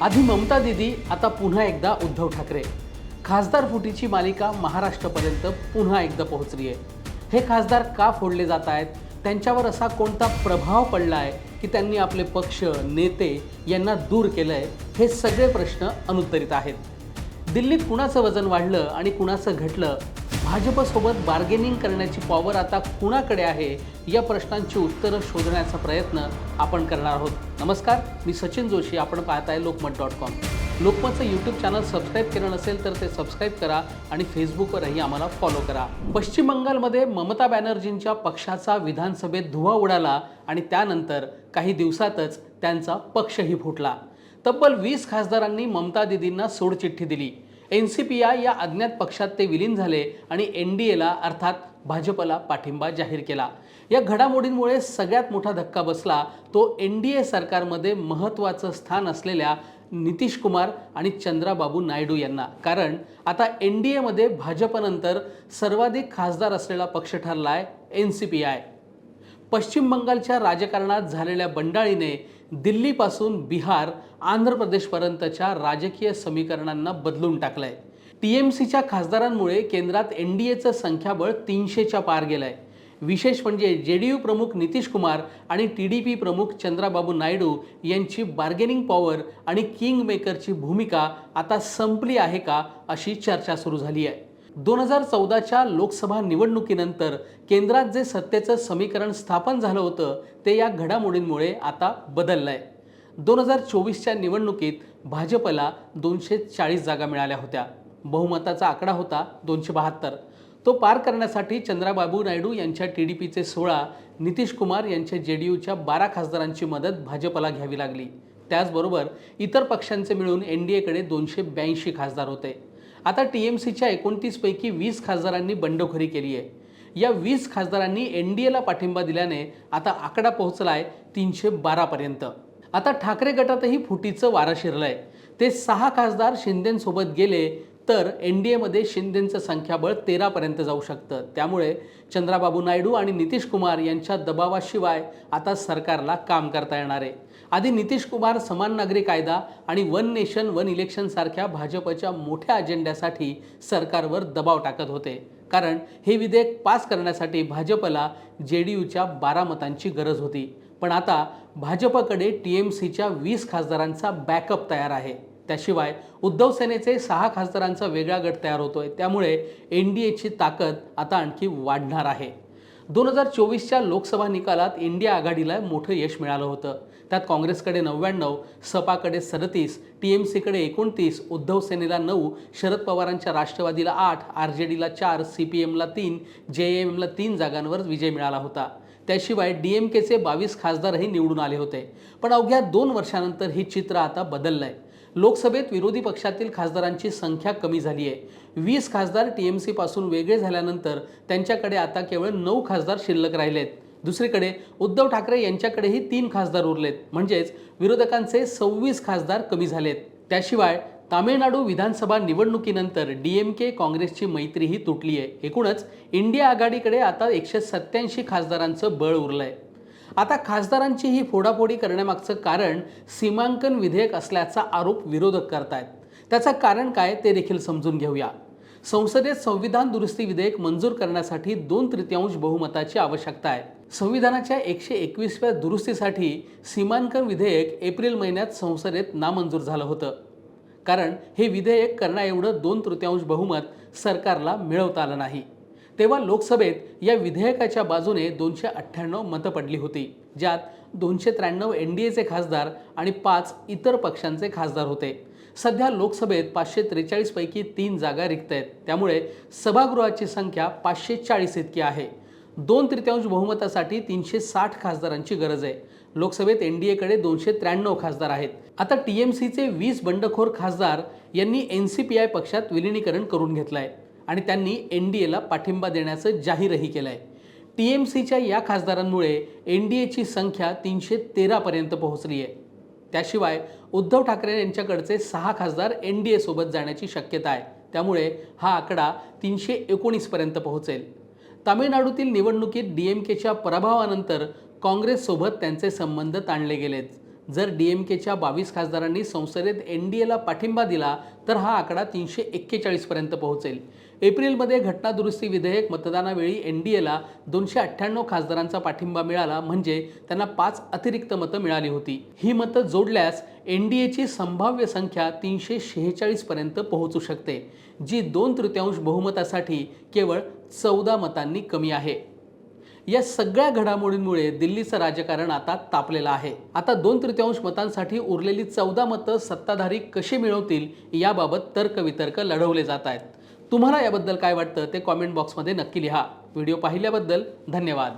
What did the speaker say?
आधी ममता दीदी, आता पुन्हा एकदा उद्धव ठाकरे। खासदार फुटीची मालिका महाराष्ट्रापर्यंत पुन्हा एकदा पोहोचली आहे। हे खासदार का फोडले जात आहेत, त्यांच्यावर असा कोणता प्रभाव पडलाय की त्यांनी आपले पक्ष नेते यांना दूर केलंय, हे सगळे प्रश्न अनुत्तरित आहेत। दिल्लीत कुणाचं वजन वाढलं आणि कुणाचं घटलं, भाजपसोबत बार्गेनिंग करण्याची पॉवर आता कुणाकडे आहे, या प्रश्नांची उत्तरं शोधण्याचा प्रयत्न आपण करणार आहोत। नमस्कार, मी सचिन जोशी, आपण पाहताय लोकमत.com। लोकमतचं यूट्यूब चॅनल सबस्क्राईब केलं नसेल तर ते सबस्क्राईब करा आणि फेसबुकवरही आम्हाला फॉलो करा। पश्चिम बंगालमध्ये ममता बॅनर्जींच्या पक्षाचा विधानसभेत धुव्वा उडाला आणि त्यानंतर काही दिवसातच त्यांचा पक्षही फुटला। तब्बल 20 खासदारांनी ममता दीदींना सोडचिठ्ठी दिली। एनसीपीआय या अज्ञात पक्षात ते विलीन झाले आणि एनडीएला अर्थात भाजपला पाठिंबा जाहीर केला। या घडामोडींमुळे सगळ्यात मोठा धक्का बसला तो एनडीए सरकारमध्ये महत्त्वाचं स्थान असलेल्या नितीश कुमार आणि चंद्राबाबू नायडू यांना। कारण आता एनडीएमध्ये भाजपनंतर सर्वाधिक खासदार असलेला पक्ष ठरलाय एनसीपीआय। पश्चिम बंगालच्या राजकारणात झालेल्या बंडाळीने दिल्लीपासून बिहार, आंध्र प्रदेशपर्यंतच्या राजकीय समीकरणांना बदलून टाकलंय। टीएमसीच्या खासदारांमुळे केंद्रात एनडीएचं संख्याबळ 300च्या पार गेलंय। विशेष म्हणजे जेडीयू प्रमुख नितीश कुमार आणि टीडीपी प्रमुख चंद्राबाबू नायडू यांची बार्गेनिंग पॉवर आणि किंग मेकरची भूमिका आता संपली आहे का, अशी चर्चा सुरू झाली आहे। 2014च्या लोकसभा निवडणुकीनंतर केंद्रात जे सत्तेचं समीकरण स्थापन झालं होतं ते या घडामोडींमुळे आता बदललंय। 2024च्या निवडणुकीत भाजपला 240 जागा मिळाल्या होत्या। बहुमताचा आकडा होता 272। तो पार करण्यासाठी चंद्राबाबू नायडू यांच्या टीडीपीचे 16, नितीश कुमार यांच्या जेडीयूच्या 12 खासदारांची मदत भाजपला घ्यावी लागली। त्याचबरोबर इतर पक्षांचे मिळून एनडीएकडे 282 खासदार होते। आता टीएमसीच्या 29 पैकी 20 खासदारांनी बंडखोरी केली आहे। या 20 खासदारांनी एनडीएला पाठिंबा दिल्याने आता आकडा पोहोचलाय 312 पर्यंत। आता ठाकरे गटातही फुटीचं वारं शिरलंय। ते 6 खासदार शिंदेंसोबत गेले तर एनडीएमध्ये शिंदेंचं संख्याबळ 13 पर्यंत जाऊ शकतं। त्यामुळे चंद्राबाबू नायडू आणि नितीश कुमार यांच्या दबावाशिवाय आता सरकारला काम करता येणार आहे। आधी नितीश कुमार समान नागरी कायदा आणि वन नेशन वन इलेक्शन सारख्या भाजपच्या मोठ्या अजेंड्यासाठी सरकारवर दबाव टाकत होते। कारण हे विधेयक पास करण्यासाठी भाजपला जेडीयूच्या 12 मतांची गरज होती। पण आता भाजपकडे टीएमसीच्या 20 खासदारांचा बॅकअप तयार आहे। त्याशिवाय उद्धव सेनेचे 6 खासदारांचा वेगळा गट तयार होतोय। त्यामुळे एनडीएची ताकद आता आणखी वाढणार आहे। 2024च्या लोकसभा निकालात इंडिया आघाडीला मोठं यश मिळालं होतं। त्यात काँग्रेसकडे 99, सपाकडे 37, टीएमसीकडे 29, उद्धव सेनेला 9, शरद पवारांच्या राष्ट्रवादीला 8, आरजेडीला 4, सीपीएमला 3, जेएमएमला 3 जागांवर विजय मिळाला होता। त्याशिवाय डीएमकेचे 22 खासदारही निवडून आले होते। पण अवघ्या 2 वर्षांनंतर हे चित्र आता बदललंय। लोकसभेत विरोधी पक्षातील खासदारांची संख्या कमी झाली आहे। 20 खासदार टीएमसी पासून वेगळे झाल्यानंतर त्यांच्याकडे आता केवळ 9 खासदार शिल्लक राहिलेत। दुसरीकडे उद्धव ठाकरे यांच्याकडेही 3 खासदार उरलेत, म्हणजेच विरोधकांचे 26 खासदार कमी झालेत। त्याशिवाय तामिळनाडू विधानसभा निवडणुकीनंतर डीएमके काँग्रेसची मैत्रीही तुटली आहे। एकूणच इंडिया आघाडीकडे आता 187 खासदारांचं बळ उरलंय। आता खासदारांची ही फोडाफोडी करण्यामागचं कारण सीमांकन विधेयक असल्याचा आरोप विरोधक करतायत। त्याचं कारण काय ते देखील समजून घेऊया। संसदेत संविधान दुरुस्ती विधेयक मंजूर करण्यासाठी 2/3 बहुमताची आवश्यकता आहे। संविधानाच्या 121व्या दुरुस्तीसाठी सीमांकन विधेयक एप्रिल महिन्यात संसदेत नामंजूर झालं होतं। कारण हे विधेयक करण्याएवढं 2/3 बहुमत सरकारला मिळवता आलं नाही। तेव्हा लोकसभेत या विधेयकाच्या बाजूने 298 मतं पडली होती, ज्यात 293 एनडीएचे खासदार आणि 5 इतर पक्षांचे खासदार होते। सध्या लोकसभेत 543 पैकी 3 जागा रिक्त आहेत। त्यामुळे सभागृहाची संख्या 540 इतकी आहे। 2/3 बहुमतासाठी 360 खासदारांची गरज आहे। लोकसभेत एनडीएकडे 293 खासदार आहेत। आता टीएमसीचे 20 बंडखोर खासदार यांनी एनसीपीआय पक्षात विलिनीकरण करून घेतलंय आणि त्यांनी एनडीएला पाठिंबा देण्याचं जाहीरही केलंय। टीएमसीच्या या खासदारांमुळे एनडीएची संख्या 313 पर्यंत पोहोचली आहे। त्याशिवाय उद्धव ठाकरे यांच्याकडचे 6 खासदार एनडीए सोबत जाण्याची शक्यता आहे। त्यामुळे हा आकडा 319 पर्यंत पोहोचेल। तामिळनाडूतील निवडणुकीत डीएमकेच्या पराभवानंतर काँग्रेससोबत त्यांचे संबंध ताणले गेलेत। जर DMKच्या 22 खासदारांनी संसदेत NDAला पाठिंबा दिला तर हा आकडा 341 पर्यंत पोहोचेल. एप्रिलमध्ये घटनादुरुस्ती विधेयक मतदानावेळी NDAला 298 खासदारांचा पाठिंबा मिळाला, म्हणजे त्यांना 5 अतिरिक्त मतं मिळाली होती. ही मतं जोडल्यास NDAची संभाव्य संख्या 346 पर्यंत पोहोचू शकते, जी 2/3 बहुमतासाठी केवळ 14 मतांनी कमी आहे. या सगळ्या घडामोडींमुळे दिल्लीचं राजकारण आता तापलेलं आहे. आता 2/3 मतांसाठी उरलेली 14 मतं सत्ताधारी कशी मिळवतील याबाबत तर्कवितर्क लढवले जात आहेत. तुम्हाला याबद्दल काय वाटतं ते कॉमेंट बॉक्समध्ये नक्की लिहा. व्हिडिओ पाहिल्याबद्दल धन्यवाद.